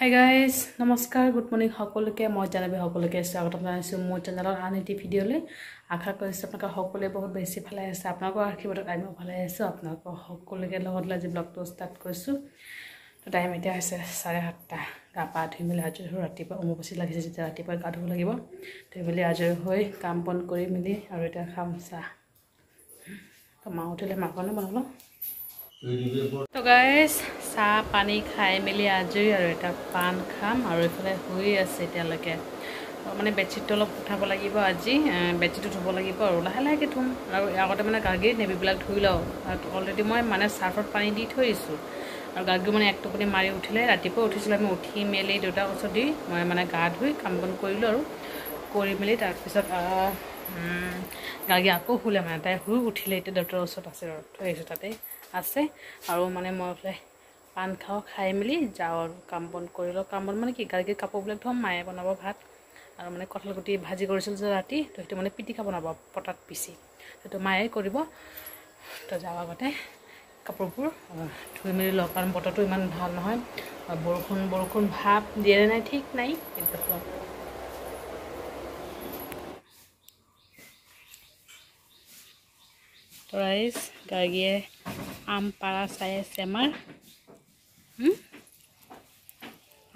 Hi guys, নমস্কাৰ good morning সকলোকে মই জানাবি সকলোকে স্বাগতম জনাইছো মোৰ চেনেলৰ আন এটি ভিডিঅ'লৈ আশা কৰিছো আপোনালোক সকলোৱে বহুত বেছি ভালে আছে আপোনালোকৰ আশীৰ্বাদত আমি ভালে আছো আপোনালোক সকলোকে লগত আজি ব্লগটো ষ্টাৰ্ট কৰিছো তো টাইম এতিয়া হৈছে 7:30 গা পা ধুই মেলি আজৰি হৈ ৰাতিপুৱা অমুবচি লাগিছে যেতিয়া ৰাতিপুৱা গা ধুব লাগিব ধুই মেলি আজৰি হৈ কাম বন কৰি মেলি আৰু এটা খাম চাহ তো মা উঠিলে মাকনে বনালো তো গাইস চাহ পানী খাই মেলি আজৰি আৰু এটা পান খাম আৰু এফালে শুই আছে এতিয়ালৈকে মানে বেডশ্বীটটো অলপ উঠাব লাগিব আজি বেডশ্বীটটো ধুব লাগিব আৰু লাহে লাহেকৈ ধুম আৰু আগতে মানে গাৰ্গীৰ নেবিবিলাক ধুই লওঁ অলৰেডি মই মানে চাৰ্ফত পানী দি থৈ দিছোঁ আৰু গাৰ্গী মানে এক টোপনি মাৰি উঠিলে ৰাতিপুৱা উঠিছিলোঁ আমি উঠি মেলি দেউতাক ওচৰত দি মই মানে গা ধুই কাম বন কৰিলোঁ আৰু কৰি মেলি তাৰপিছত গাৰ্গী আকৌ শুলে মানে তাই শুই উঠিলে এতিয়া দেউতাৰ ওচৰত আছে আৰু থৈ আহিছোঁ তাতে আছে আৰু মানে মই ওলাই পান খাওঁ খাই মেলি যাওঁ আৰু কাম বন কৰি লওঁ কাম বন মানে কি গাৰ্গীৰ কাপোৰবিলাক ধুম মায়ে বনাব ভাত আৰু মানে কঁঠাল গুটি ভাজি কৰিছিল যে ৰাতি তো সেইটো মানে পিটিকা বনাব পটাত পিচি সেইটো মায়ে কৰিব তো যাওঁ আগতে কাপোৰবোৰ ধুই মেলি লওঁ কাৰণ বতৰটো ইমান ভাল নহয় বৰষুণ ভাৱ দিয়ে নাই ঠিক নাই কিন্তু তো ৰাইজ গাৰ্গীয়ে আম পাৰা চাই আছে আমাৰ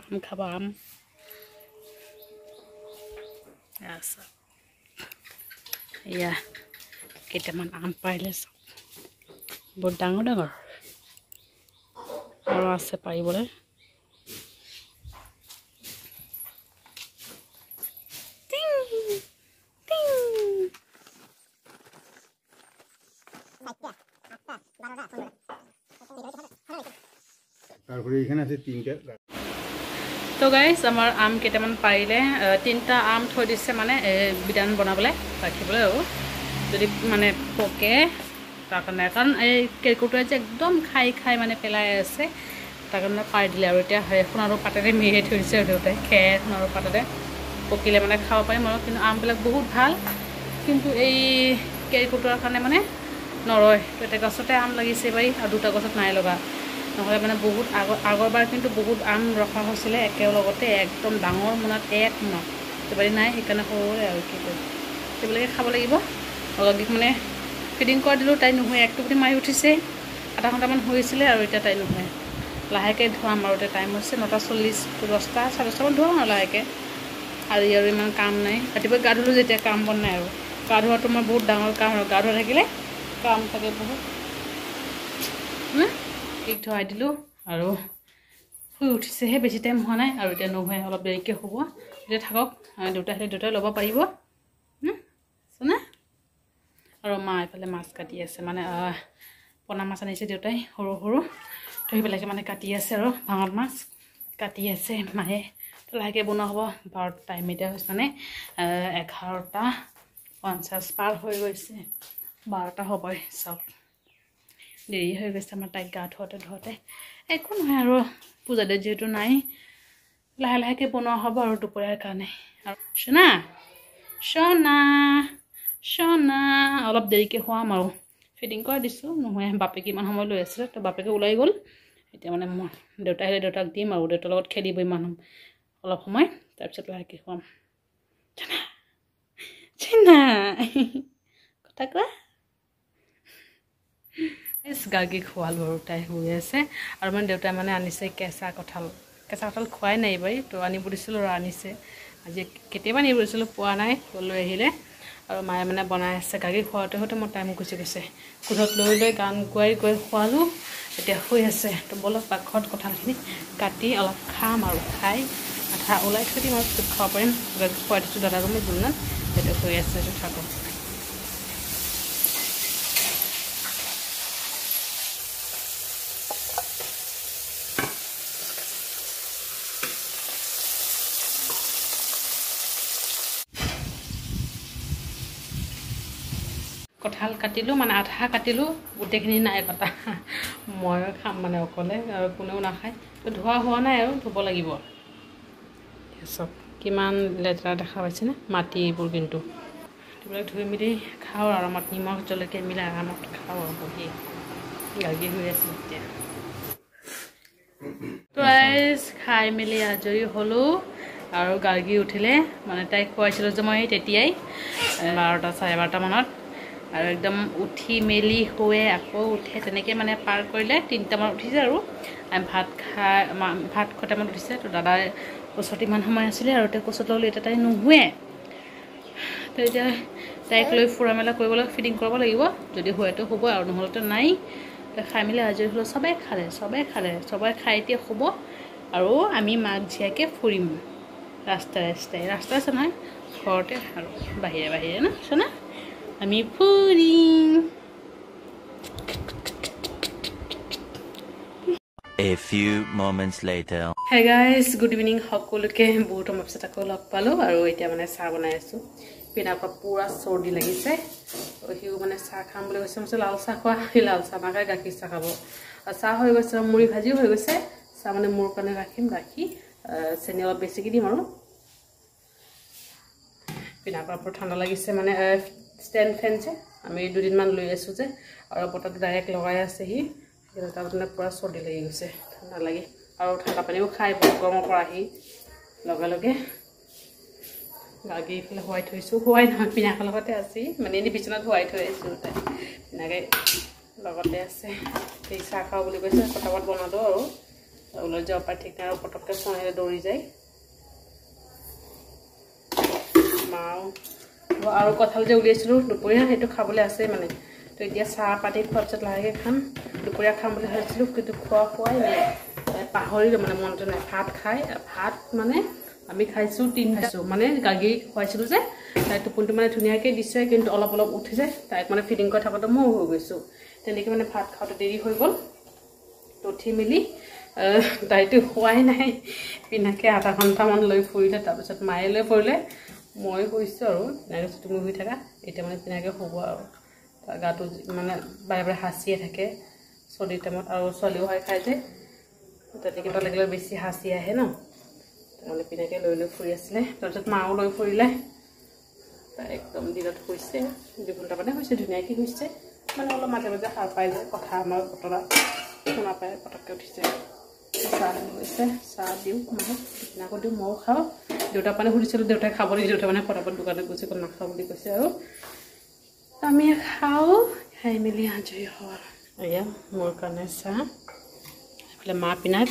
আম খাব আম এয়া কেইটামান আম পাৰিলে চাওক বহুত ডাঙৰ ডাঙৰ আৰু আছে পাৰিবলৈ তো গাইজ আমাৰ আম কেইটামান পাৰিলে তিনিটা আম থৈ দিছে মানে বিধান বনাবলৈ ৰাখিবলৈ আৰু যদি মানে পকে তাৰ কাৰণে কাৰণ এই কেৰকুটুৱাই যে একদম খাই মানে পেলাই আছে তাৰ কাৰণে পাৰি দিলে আৰু এতিয়া সোণাৰু পাতেৰে মেৰিয়াই থৈ দিছে আৰু দেউতাই খেৰ সোণাৰু পাতেৰে পকিলে মানে খাব পাৰিম আৰু কিন্তু আমবিলাক বহুত ভাল কিন্তু এই কেৰকুটুৱাৰ কাৰণে মানে নৰয় তো এটা গছতে আম লাগিছে বাৰী আৰু দুটা গছত নাই লগা নহ'লে মানে বহুত আগৰবাৰ কিন্তু বহুত আম ৰখা হৈছিলে একেলগতে একদম ডাঙৰ মোনাত এক মোনাত সেইবাৰী নাই সেইকাৰণে সৰুৰে আৰু কি কয় সেইবিলাকে খাব লাগিব অলপ মানে ফিডিং কৰা দিলোঁ তাই নহয় এক টোপনি মাৰি উঠিছে আধা ঘণ্টামান হৈছিলে আৰু এতিয়া তাই নহয় লাহেকৈ ধোৱাম আৰু এতিয়া টাইম হৈছে 9:40 to 10টা 10:30মান ধোৱাম আৰু লাহেকৈ আৰু ইমান কাম নাই ৰাতিপুৱা গা ধুলোঁ যেতিয়া কাম বন নাই আৰু গা ধোৱাটো মই বহুত ডাঙৰ কাম আৰু গা ধোৱা থাকিলে কাম থাকে বহুত কেক ধুৱাই দিলোঁ আৰু শুই উঠিছেহে বেছি টাইম হোৱা নাই আৰু এতিয়া নহয় অলপ দেৰিকৈ শুব এতিয়া থাকক দেউতাই ল'ব পাৰিব চোনা আৰু মা এইফালে মাছ কাটি আছে মানে পোনা মাছ আনিছে দেউতাই সৰু সৰু তো সেইবিলাকে মানে কাটি আছে আৰু ভাঙত মাছ কাটি আছে মায়ে তো লাহেকৈ বনোৱা হ'ব 12টা টাইম এতিয়া হৈছে মানে 11:50 পাৰ হৈ গৈছে 12টা হ'বই চব দেৰি হৈ গৈছে আমাৰ তাইক গা ধুৱাওঁতে একো নহয় আৰু পূজা দেত যিহেতু নাই লাহেকৈ বনোৱা হ'ব আৰু দুপৰীয়াৰ কাৰণে আৰু চনা অলপ দেৰিকৈ খুৱাম আৰু ফিডিং কৰা দিছোঁ নহয় বাপেকে ইমান সময় লৈ আছিলে তো বাপেকে ওলাই গ'ল এতিয়া মানে মই দেউতাই আহিলে দেউতাক দিম আৰু দেউতাৰ লগত খেলিব ইমান অলপ সময় তাৰপিছত লাহেকৈ খুৱাম চনা কথা কোৱা গাৰ্গী খোৱালোঁ আৰু তাই শুই আছে আৰু মানে দেউতাই মানে আনিছে কেঁচা কঁঠাল খোৱাই নাই বাৰী তো আনিব দিছিলোঁ আৰু আনিছে আজি কেতিয়াবা নিব দিছিলোঁ পোৱা নাই লৈ আহিলে আৰু মায়ে মানে বনাই আছে গাৰ্গী খোৱাওঁতে মোৰ টাইম গুচি গৈছে কোঠত লৈ গান গৈ খোৱালোঁ এতিয়া শুই আছে তো বলক পাকঘৰত কঁঠালখিনি কাটি অলপ খাম আৰু খাই আঠা ওলাই থৈ দিম আৰু পিছত খাব পাৰিম খুৱাই দিছোঁ দাদা ৰুমত দুনাত সেইটো শুই আছে সেইটো থাকক কঁঠাল কাটিলোঁ মানে আধা কাটিলোঁ গোটেইখিনি নাই কটা মই খাম মানে অকলে আৰু কোনেও নাখায় তো ধোৱা হোৱা নাই আৰু ধুব লাগিব চব কিমান লেতেৰা দেখা পাইছেনে মাটি এইবোৰ কিন্তু এইবিলাক ধুই মেলি খাওঁ আৰু আৰামত নিমখ জলকীয়া মিলাই আৰামত খাওঁ আৰু বহি গাৰ্গী হৈ আছে এতিয়া তো খাই মেলি আজৰি হ'লোঁ আৰু গাৰ্গী উঠিলে মানে তাইক খুৱাইছিলোঁ যে মই তেতিয়াই 12টা 12:30 মানত আৰু একদম উঠি মেলি শুৱে আকৌ উঠে তেনেকৈ মানে পাৰ কৰিলে 3টা মানত উঠিছে আৰু আমি ভাত খোৱা টাইমত উঠিছে তো দাদাই কোচত ইমান সময় আছিলে আৰু তেওঁ কোচত ল'লে এতিয়া তাই নুশুৱে তো এতিয়া তাইক লৈ ফুৰা মেলা কৰিবলৈ ফিটিং কৰিব লাগিব যদি শুৱেতো শুব আৰু নহ'লেতো নাই খাই মেলি আজৰি হ'লোঁ চবে খালে খাই এতিয়া শুব আৰু আমি মাক জীয়াকে ফুৰিম ৰাস্তাই নহয় ঘৰতে আৰু বাহিৰে না চোনা আমি ফুৰিম A few moments later. Hey guys, good evening সকলোকে বহুত সময় পিছত আকৌ লগ পালোঁ আৰু এতিয়া মানে চাহ বনাই আছোঁ পিনাকৰ পুৰা চৰ্দি লাগিছে সিও মানে চাহ খাম বুলি কৈছে মই লাল চাহ খোৱা লাল চাহ নাখায় গাখীৰ চাহ খাব আৰু চাহ হৈ গৈছে মুড়ি ভাজিও হৈ গৈছে চাহ মানে মোৰ কাৰণে ৰাখি চেনি অলপ বেছিকৈ দিম আৰু পিনাকৰ পুৰা ঠাণ্ডা লাগিছে মানে ষ্টেণ্ড ফেন যে আমি 2 দিনমান লৈ আছোঁ যে আৰু বতাহটো ডাইৰেক্ট লগাই আছেহি তাৰ মানে পুৰা চৰ্দি লাগি গৈছে ঠাণ্ডা লাগি আৰু ঠাণ্ডা পানীও খাই গৰমৰ পৰা আহি লগে গাৰ্গী এইফালে শুৱাই থৈছোঁ শুৱাই নহয় পিনাকৰ লগতে আছে মানে এনেই বিচনাত শুৱাই থৈ আহিছোঁ তাই পিনাকে লগতে আছে সেই চাহ খাওঁ বুলি কৈছে পটাপট বনালোঁ আৰু ওলাই যাব পাই ঠিক নাই আৰু পটককৈ চোৱাহিলে দৌৰি যায় মাও আৰু কঁঠাল যে উলিয়াইছিলোঁ দুপৰীয়া সেইটো খাবলৈ আছে মানে তো এতিয়া চাহ পাতি খোৱাৰ পিছত লাহেকৈ খাম দুপৰীয়া খাম বুলি ভাবিছিলোঁ কিন্তু খোৱাই নাই পাহৰিলোঁ মানে মনটো নাই ভাত মানে আমি খাইছোঁ 3 খাইছোঁ মানে গাৰ্গী খুৱাইছিলোঁ যে তাই টোপনিটো মানে ধুনীয়াকৈ দিছে কিন্তু অলপ উঠিছে তাইক মানে ফিডিং কৰি থাকোঁতে মই হৈ গৈছোঁ তেনেকৈ মানে ভাত খাওঁতে দেৰি হৈ গ'ল তো উঠি মেলি তাইতো খোৱাই নাই পিনাকে আধা ঘণ্টামান লৈ ফুৰিলে তাৰপিছত মায়ে লৈ ফুৰিলে মই শুইছোঁ আৰু পিনাকে তুমি শুই থাকা এতিয়া মানে পিনাকে শুব আৰু তাৰ গাটো মানে বাৰে হাঁচিয়ে থাকে চৰ্দি টাইমত আৰু ছোৱালীও খাই যে তেনেকৈ লাগিলে বেছি হাঁচি আহে ন তাৰমানে পিনাকে লৈ ফুৰি আছিলে তাৰপিছত মাও লৈ ফুৰিলে তাই একদম দিনত শুইছে 2 ঘণ্টা মানে হৈছে ধুনীয়াকৈ শুইছে মানে অলপ মাজে সাৰ পাই যায় কথা আমাৰ বতৰা শুনা পাই পটককৈ উঠিছে চাহ গৈছে চাহ দিওঁ মানে পিনাকো দিওঁ ময়ো খাওঁ দেউতা মানে সুধিছিলোঁ দেউতাই খাব নেকি দেউতা মানে পটাপট দোকানত গৈছে কোনো নাখাওঁ বুলি কৈছে আৰু আমি খাওঁ খাই মেলি আজৰি হওঁ এয়া মোৰ কাৰণে চাহ এইফালে মা পিনাক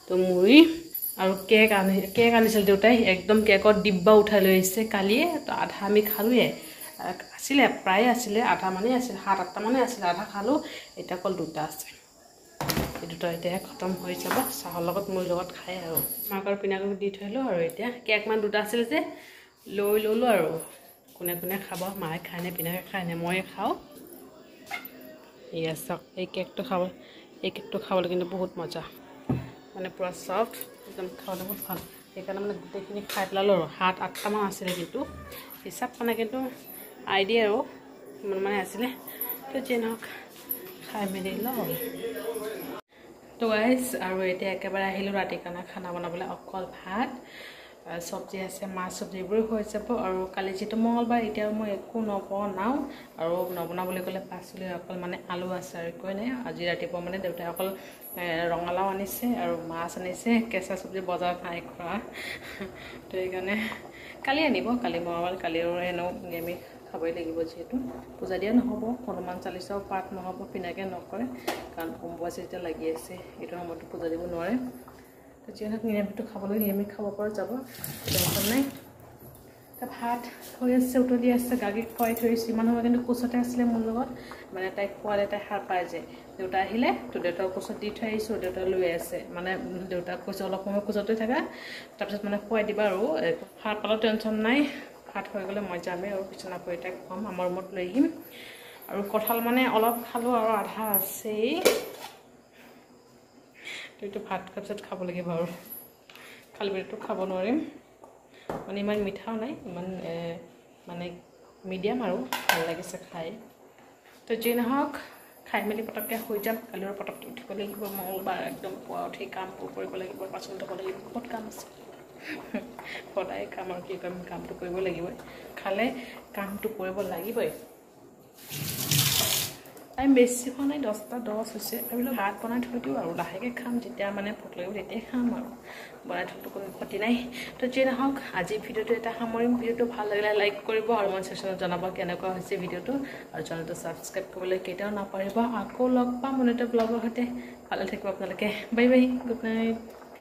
তো মুড়ি আৰু কেক আনিছিল দেউতাই একদম কেকৰ ডিব্বা উঠাই লৈ আহিছে কালিয়ে তো আধা আমি খালোঁৱে আছিলে প্ৰায় আছিলে আধা মানে আছিল 7-8টা মানে আছিলে আধা খালোঁ এতিয়া অকল 2টা আছে এই 2টা এতিয়া খতম হৈ যাব চাহৰ লগত মোৰ লগত খাই আৰু মাক আৰু পিনাকক দি থৈলোঁ আৰু এতিয়া কেক মান 2টা আছিল যে লৈ ল'লোঁ আৰু কোনে খাব মায়ে খায় নে পিনাকে খায় নে ময়ে খাওঁ ইয়েছ এই কেকটো খাবলৈ কিন্তু বহুত মজা মানে পুৰা ছফ্ট একদম খাবলৈ বহুত ভাল সেইকাৰণে মানে গোটেইখিনি খাই পেলালোঁ আৰু 7-8টা মান আছিলে কিন্তু হিচাপ মানে কিন্তু আইডিয়া আৰু ইমান মানে আছিলে তো যি নহওক খাই মেলি লওঁ তো গাইজ আৰু এতিয়া একেবাৰে আহিলোঁ ৰাতিৰ কাৰণে খানা বনাবলৈ অকল ভাত চব্জি আছে মাছ চব্জি এইবোৰো হৈ যাব আৰু কালি যিটো মঙলবাৰ এতিয়া মই একো নবনাওঁ আৰু নবনাবলৈ ক'লে পাচলি অকল মানে আলু আছে আৰু একোৱে নাই আজি ৰাতিপুৱা মানে দেউতাই অকল ৰঙালাও আনিছে আৰু মাছ আনিছে কেঁচা চব্জি বজাৰত নাই খোৱা তো সেইকাৰণে কালি আনিব কালি মঙলবাৰ কালি আৰু এনেও নিৰামিষ খাবই লাগিব যিহেতু পূজা দিয়া নহ'ব হনুমান চালিচাও পাঠ নহ'ব পিনাকে নকৰে কাৰণ অম্বুবাচী যেতিয়া লাগি আছে এইটো সময়তো পূজা দিব নোৱাৰে তো যিহেতু নিৰামিষটো খাবলৈ নিৰামিষ খাব পৰা যাব টেনশ্যন নাই ভাত হৈ আছে উতলি আছে গাৰ্গীক খুৱাই থৈছোঁ ইমান সময় কিন্তু কোচতে আছিলে মোৰ লগত মানে তাইক খোৱালে তাই সাৰ পাই যায় দেউতা আহিলে তো দেউতাৰ কোচত দি থৈ আহিছোঁ দেউতা লৈ আছে মানে দেউতাক কৈছে অলপ সময় কোচতে থাকা তাৰপিছত মানে খুৱাই দিবা আৰু সাৰ পালেও টেনশ্যন নাই ভাত হৈ গ'লে মই যামেই আৰু বিচনা পৰি তাইক খুৱাম আমাৰ ৰুমত লৈ আহিম আৰু কঁঠাল মানে অলপ খালোঁ আৰু আধা আছেই তো এইটো ভাত খোৱাৰ পিছত খাব লাগিব আৰু খালী পেটটো খাব নোৱাৰিম মানে ইমান মিঠাও নাই ইমান মানে মিডিয়াম আৰু ভাল লাগিছে খাই তো যি নহওক খাই মেলি পটককৈ শুই যাম কালি আৰু পটককৈ উঠিব লাগিব মঙলবাৰ একদম পুৱা উঠি কামবোৰ কৰিব লাগিব পাচল ল'ব লাগিব বহুত কাম আছে সদায় কাম আৰু কি কৰিম কামটো কৰিব লাগিবই খালে কামটো কৰিব লাগিবই টাইম বেছি হোৱা নাই 10টা 10 হৈছে ভাবিলোঁ ভাত বনাই থৈ দিওঁ আৰু লাহেকৈ খাম যেতিয়া মানে ভোক লাগিব তেতিয়াই খাম আৰু বনাই থোৱাটো কোনো ক্ষতি নাই তো যিয়ে নহওক আজি ভিডিঅ'টো এটা সামৰিম ভিডিঅ'টো ভাল লাগিলে লাইক কৰিব আৰু মই চেকশ্যনত জনাব কেনেকুৱা হৈছে ভিডিঅ'টো আৰু চেনেলটো ছাবস্ক্ৰাইব কৰিবলৈ কেতিয়াও নাপাহৰিব আকৌ লগ পাম অন্য এটা ব্লগৰ সৈতে ভালে থাকিব আপোনালোকে বাই বাই গুড নাইট